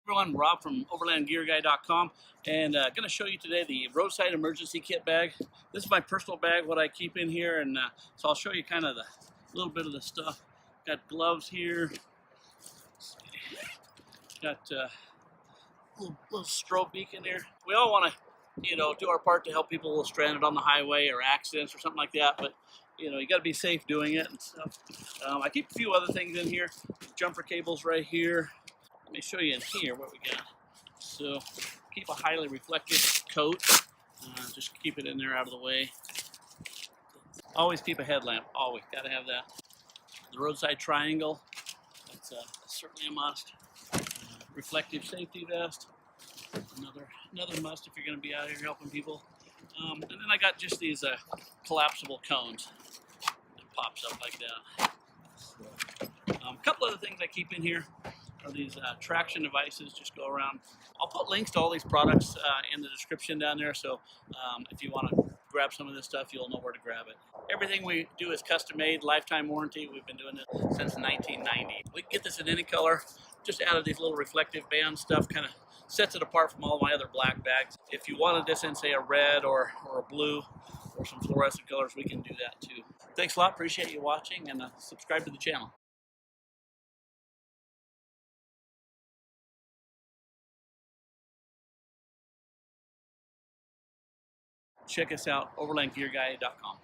Everyone, Rob from overlandgearguy.com, and going to show you today the Roadside Emergency Kit bag. This is my personal bag, what I keep in here, and so I'll show you kind of the little bit of the stuff. Got gloves here, got little strobe beacon here. We all want to, do our part to help people stranded on the highway or accidents or something like that, but you got to be safe doing it and stuff. I keep a few other things in here. Jumper cables right here. Let me show you in here what we got. So keep a highly reflective coat. Just keep it in there out of the way. Always keep a headlamp. Always got to have that. The roadside triangle. That's certainly a must. Reflective safety vest. Another must if you're going to be out here helping people. And then I got just these collapsible cones. It pops up like that. A couple other things I keep in here are these traction devices. Just go around. I'll put links to all these products in the description down there, so if you want to grab some of this stuff, you'll know where to grab it. Everything we do is custom made, lifetime warranty. We've been doing it since 1990. We can get this in any color. Just added these little reflective band stuff, kind of sets it apart from all my other black bags. If you wanted this in, say, a red or a blue or some fluorescent colors, we can do that too. Thanks a lot. Appreciate you watching, and subscribe to the channel. Check us out, overlandgearguy.com.